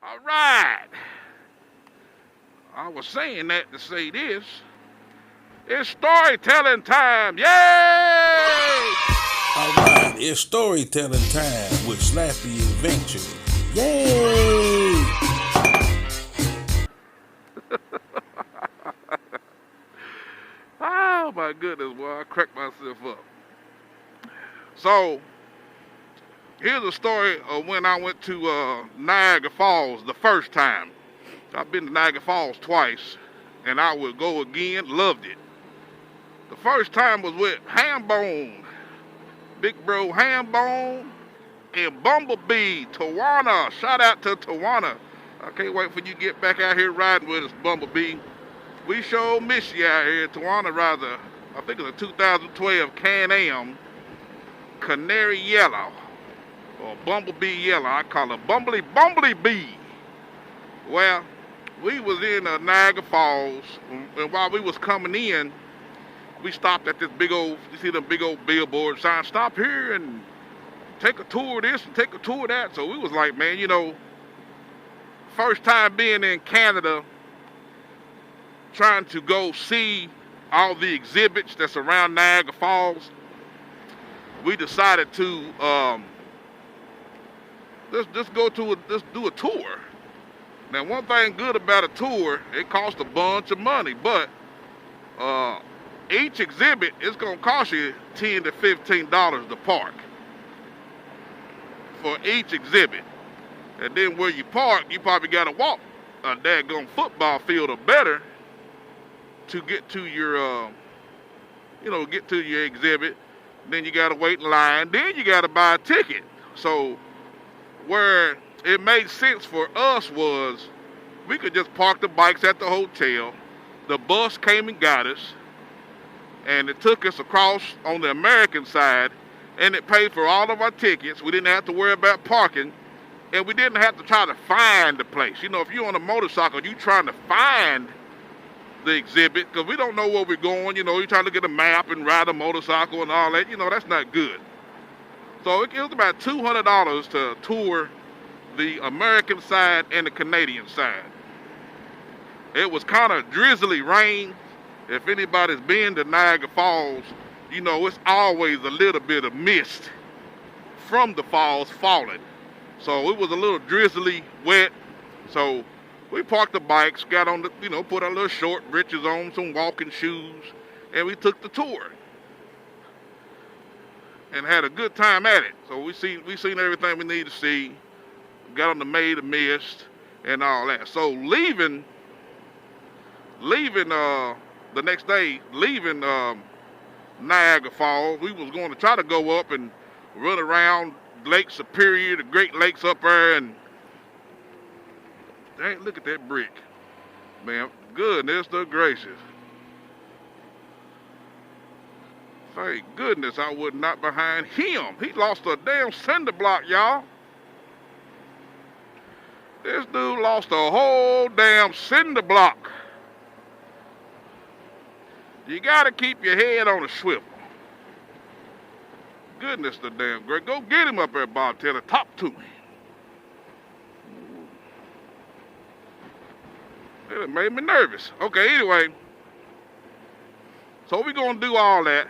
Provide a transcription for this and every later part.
All right. I was saying that to say this. It's storytelling time. Yay! Alright, it's storytelling time with Slappy Adventures. Yay! Oh my goodness, boy, I cracked myself up. So, here's a story of when I went to Niagara Falls the first time. I've been to Niagara Falls twice, and I would go again, loved it. The first time was with Hambone, Big Bro Hambone, and Bumblebee, Tawana. Shout out to Tawana. I can't wait for you to get back out here riding with us, Bumblebee. We sure miss you out here. Tawana rides I think it's a 2012 Can-Am Canary Yellow, or Bumblebee Yellow. I call it Bumblebee. Well, we was in Niagara Falls, and while we was coming in, we stopped at this big old, you see them big old billboard sign, stop here and take a tour of this and take a tour of that. So we was like, man, first time being in Canada, trying to go see all the exhibits that's around Niagara Falls, we decided to let's do a tour. Now, one thing good about a tour, it costs a bunch of money, but each exhibit is gonna cost you $10 to $15 to park for each exhibit. And then where you park, you probably gotta walk a daggone football field or better to get to your exhibit. Then you gotta wait in line. Then you gotta buy a ticket. So where it made sense for us was we could just park the bikes at the hotel. The bus came and got us, and it took us across on the American side, and it paid for all of our tickets. We didn't have to worry about parking, and we didn't have to try to find the place. If you're on a motorcycle, you're trying to find the exhibit because we don't know where we're going. You're trying to get a map and ride a motorcycle and all that. That's not good. So it was about $200 to tour the American side and the Canadian side. It was kind of drizzly rain. If anybody's been to Niagara Falls, it's always a little bit of mist from the falls falling. So it was a little drizzly, wet. So we parked the bikes, got on put our little short breeches on, some walking shoes, and we took the tour and had a good time at it. So we seen everything we need to see. Got on the Maid of Mist and all that. So leaving the next day, leaving Niagara Falls, we was going to try to go up and run around Lake Superior, the Great Lakes up there, and dang, look at that brick, man. Goodness gracious. Thank goodness I was not behind him. He lost a damn cinder block, y'all. This dude lost a whole damn cinder block. You gotta keep your head on a swivel. Goodness the damn great. Go get him up there, Bob Taylor. Talk to me. It made me nervous. Okay, anyway. So we're gonna do all that.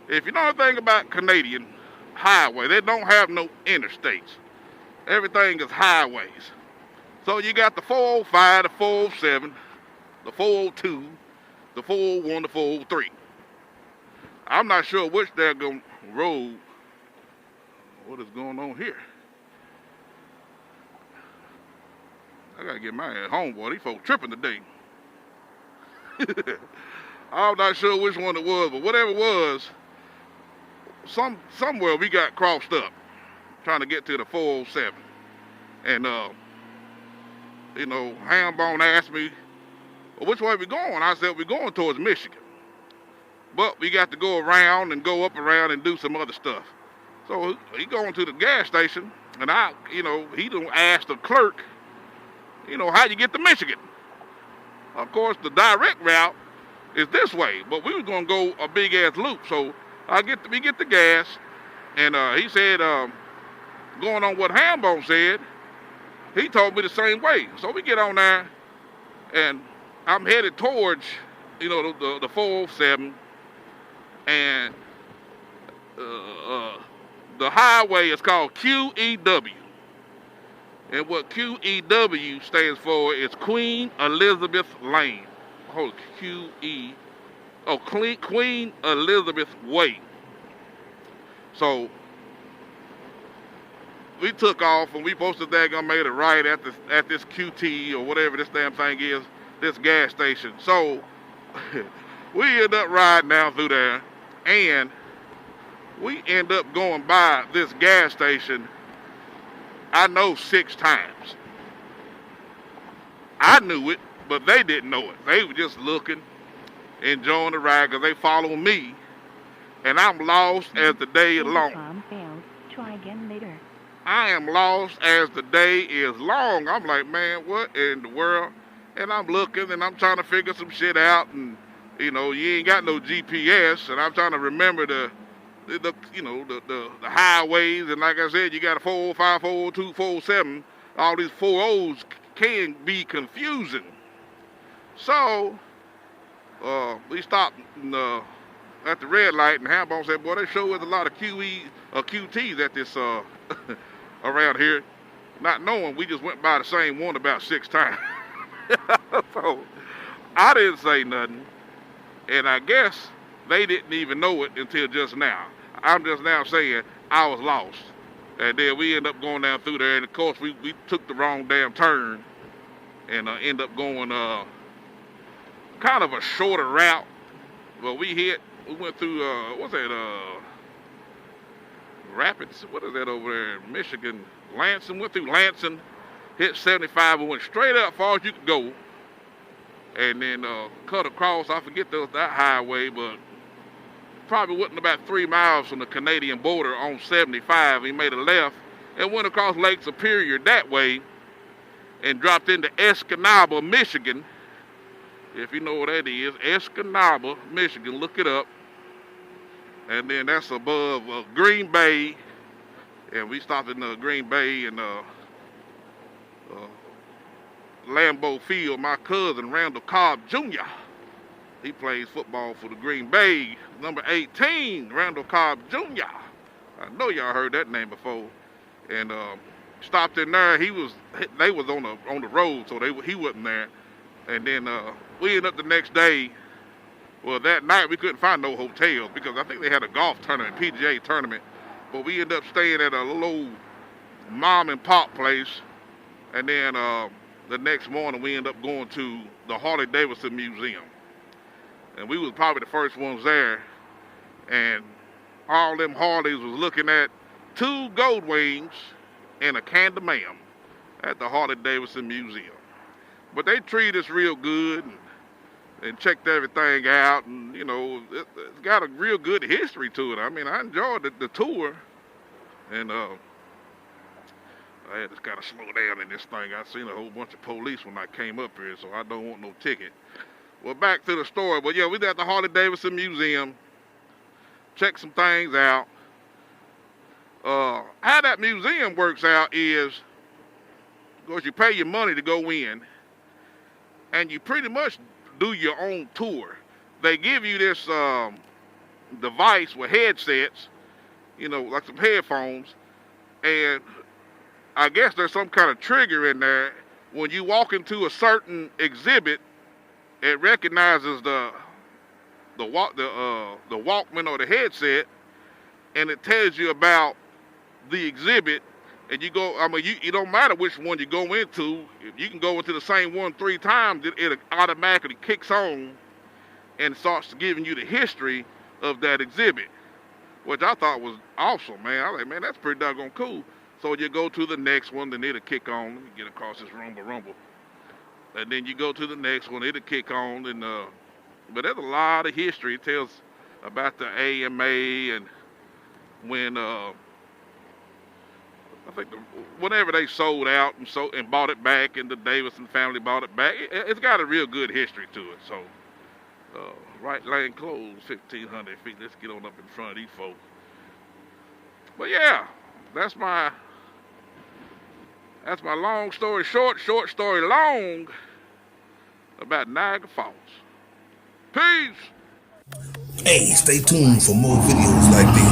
If you know anything about Canadian highway, they don't have no interstates. Everything is highways. So you got the 405, the 407, the 402, the 401, the 403. I'm not sure which daggone road. What is going on here? I gotta get my ass home, boy. These folks tripping today. I'm not sure which one it was, but whatever it was, somewhere we got crossed up trying to get to the 407. And, Hambone asked me, well, which way we going? I said, we're going towards Michigan. But we got to go around and go up around and do some other stuff. So he going to the gas station, and he done asked the clerk, how you get to Michigan? Of course, the direct route is this way, but we was going to go a big-ass loop. So we get the gas, and he said, going on what Hambone said, he told me the same way. So we get on there, and I'm headed towards, the 407, and the highway is called QEW. And what QEW stands for is Queen Elizabeth Lane. Hold QE. Oh, Queen Elizabeth Way. So we took off, and we posted that gonna made it right at this QT or whatever this damn thing is, this gas station. So we end up riding down through there, and we end up going by this gas station, I know 6 times. I knew it, but they didn't know it. They were just looking, enjoying the ride, because they follow me, and I'm lost as the day is long. Try again later. I am lost as the day is long. I'm like, man, what in the world? And I'm looking, and I'm trying to figure some shit out, and you ain't got no GPS, and I'm trying to remember the highways, and like I said, you got a 405, 402, 407. All these 4Os can be confusing. So we stopped at the red light, and Hambone said, boy, they show us a lot of QTs at this around here. Not knowing, we just went by the same one about 6 times. So I didn't say nothing, and I guess they didn't even know it until just now. I'm just now saying I was lost. And then we end up going down through there, and of course we took the wrong damn turn and end up going kind of a shorter route. But we went through, what's that, Rapids, what is that over there, Michigan, Lansing, went through Lansing, hit 75 and went straight up far as you could go. And then cut across, I forget that highway, but probably wasn't about 3 miles from the Canadian border on 75. He made a left and went across Lake Superior that way and dropped into Escanaba, Michigan. If you know what that is, Escanaba, Michigan, look it up. And then that's above Green Bay. And we stopped in Green Bay and Lambeau Field. My cousin, Randall Cobb Jr., he plays football for the Green Bay. Number 18, Randall Cobb Jr. I know y'all heard that name before. And stopped in there. They was on the road, so he wasn't there. And then we ended up the next day. Well, that night we couldn't find no hotels because I think they had a golf tournament, PGA tournament. But we ended up staying at a little old mom and pop place. And then the next morning we ended up going to the Harley-Davidson Museum. And we was probably the first ones there. And all them Harleys was looking at 2 gold wings and a can of ma'am at the Harley-Davidson Museum. But they treated us real good and checked everything out. And, it's got a real good history to it. I mean, I enjoyed the tour. And I had to kind of slow down in this thing. I seen a whole bunch of police when I came up here, so I don't want no ticket. Well, back to the story. But, yeah, we got the Harley-Davidson Museum. Check some things out. How that museum works out is, of course, you pay your money to go in, and you pretty much do your own tour. They give you this device with headsets, like some headphones, and I guess there's some kind of trigger in there. When you walk into a certain exhibit, it recognizes the Walkman or the headset, and it tells you about the exhibit. And you go, it don't matter which one you go into. If you can go into the same one 3 times, it automatically kicks on and starts giving you the history of that exhibit, which I thought was awesome, man. I was like, man, that's pretty doggone cool. So you go to the next one, then it'll kick on. Let me get across this rumble. And then you go to the next one, it'll kick on. And but there's a lot of history. It tells about the AMA and when I think whenever they sold out and bought it back, and the Davidson family bought it back, it's got a real good history to it. So, right lane closed, 1,500 feet. Let's get on up in front of these folks. But yeah, that's my That's my long story short, short story long about Niagara Falls. Peace. Hey, stay tuned for more videos like these.